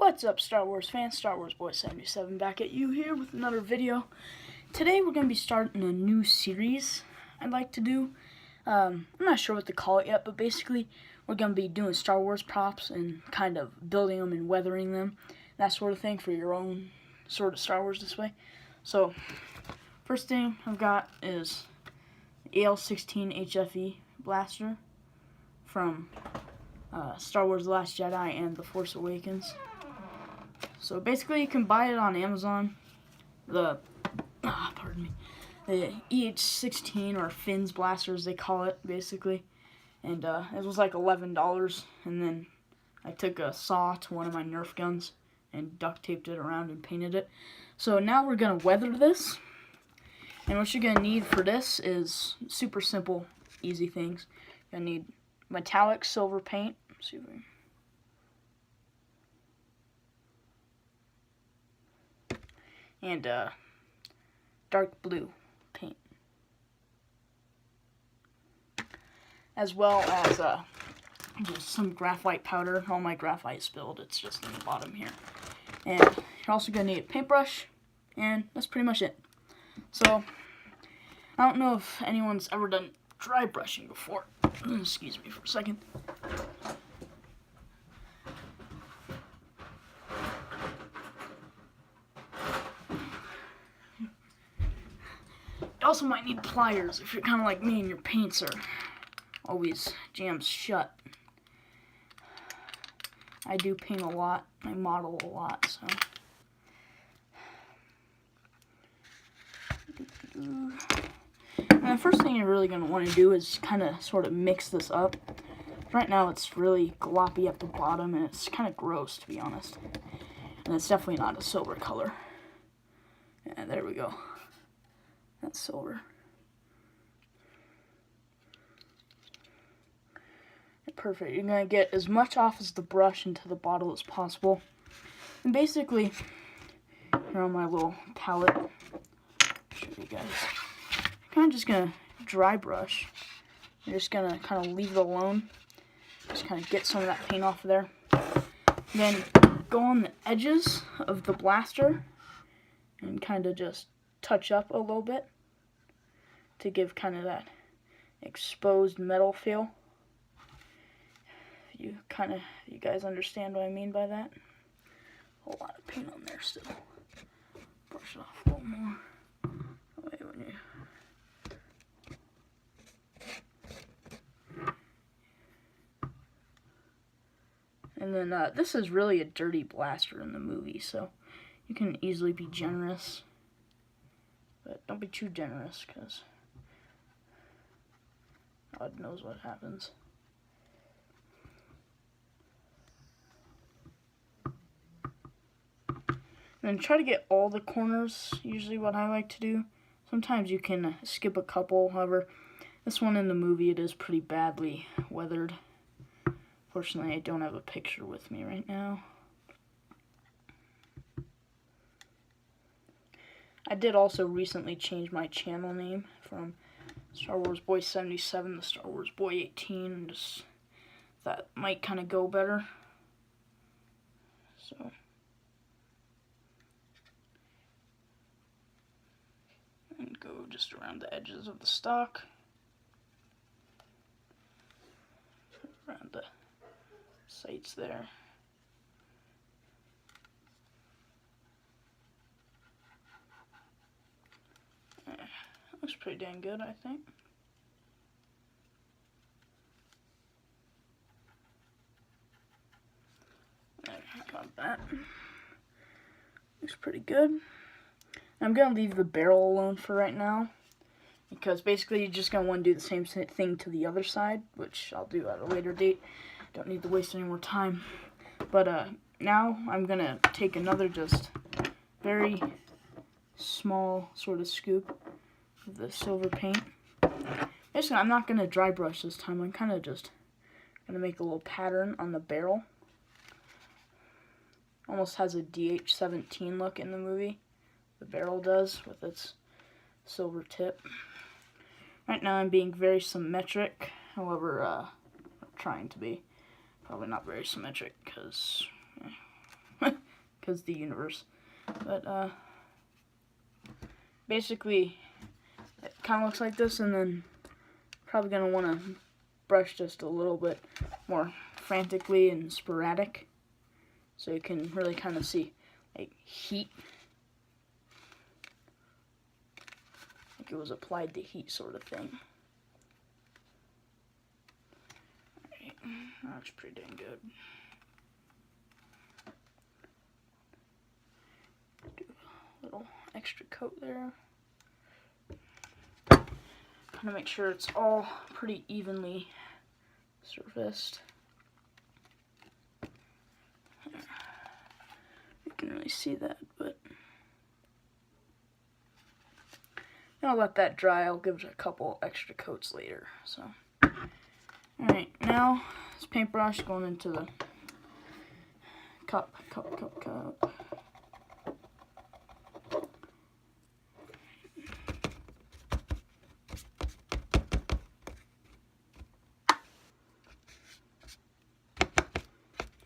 What's up, Star Wars fans? Star Wars Boy 77 back at you here with another video. Today we're going to be starting a new series I'd like to do. I'm not sure what to call it yet, but basically we're going to be doing Star Wars props and kind of building them and weathering them, that sort of thing, for your own sort of Star Wars display. So, first thing I've got is AL-16 HFE blaster from Star Wars The Last Jedi and The Force Awakens. So basically you can buy it on Amazon, the EH-16 or Finn's blaster as they call it, basically. And it was like $11, and then I took a saw to one of my Nerf guns and duct taped it around and painted it. So now we're going to weather this, and what you're going to need for this is super simple, easy things. You're going to need metallic silver paint. Let's see if we... and dark blue paint, as well as just some graphite powder. All my graphite spilled, it's just in the bottom here. And you're also going to need a paintbrush, and that's pretty much it. So, I don't know if anyone's ever done dry brushing before. Excuse me for a second. You also might need pliers if you're kind of like me and your paints are always jammed shut. I do paint a lot, I model a lot, so. And the first thing you're really going to want to do is kind of sort of mix this up. Right now it's really gloppy at the bottom and it's kind of gross, to be honest. And it's definitely not a silver color. Yeah, there we go. That's silver. Perfect. You're going to get as much off as the brush into the bottle as possible. And basically, here on my little palette, I'll show you guys. I'm kind of just going to dry brush. You're just going to kind of leave it alone. Just kind of get some of that paint off of there. Then go on the edges of the blaster and kind of just touch up a little bit to give kind of that exposed metal feel. You guys understand what I mean by that? A whole lot of paint on there still. Brush it off a little more. And then this is really a dirty blaster in the movie, so you can easily be generous. But don't be too generous, because God knows what happens. And then try to get all the corners, usually what I like to do. Sometimes you can skip a couple, however, this one in the movie, it is pretty badly weathered. Fortunately, I don't have a picture with me right now. I did also recently change my channel name from Star Wars Boy 77 to Star Wars Boy 18, and just that might kind of go better. So, and go just around the edges of the stock, around the sights there. Looks pretty dang good, I think. There, got that. Looks pretty good. I'm going to leave the barrel alone for right now, because basically you're just going to want to do the same thing to the other side, which I'll do at a later date. Don't need to waste any more time. But now I'm going to take another just very small sort of scoop of the silver paint. Basically, I'm not going to dry brush this time. I'm kind of just going to make a little pattern on the barrel. Almost has a DH-17 look in the movie. The barrel does, with its silver tip. Right now I'm being very symmetric. However, I'm trying to be. Probably not very symmetric, because because the universe. But basically, it kind of looks like this, and then probably gonna want to brush just a little bit more frantically and sporadic, so you can really kind of see like heat, like it was applied to heat sort of thing. Alright, that's pretty dang good. Do a little extra coat there. Kind of make sure it's all pretty evenly surfaced. You can really see that, but I'll let that dry. I'll give it a couple extra coats later. So, alright, now this paintbrush going into the cup.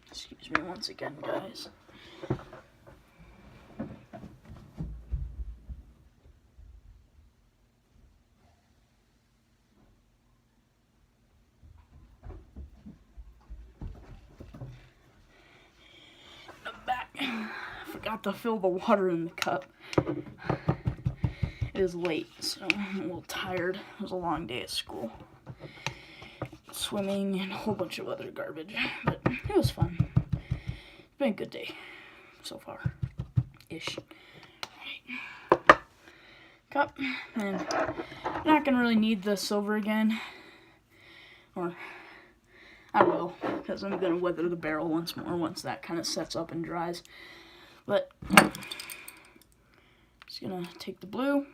Excuse me once again, guys. Forgot to fill the water in the cup. It is late, so I'm a little tired. It was a long day at school. Swimming and a whole bunch of other garbage, but it was fun. It's been a good day so far. Ish. Right. Cup, and I'm not gonna really need the silver again. Or I will, because I'm gonna weather the barrel once more once that kind of sets up and dries. But just gonna take the blue,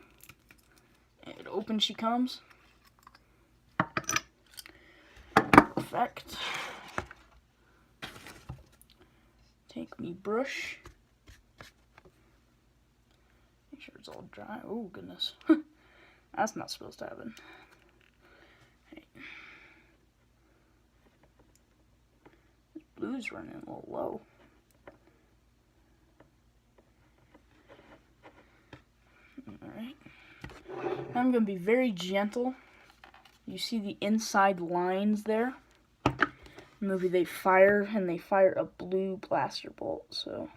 and open she comes. Perfect. Take me brush. Make sure it's all dry. Oh goodness, that's not supposed to happen. Hey. This blue's running a little low. Alright. I'm going to be very gentle. You see the inside lines there? In the movie they fire a blue blaster bolt, so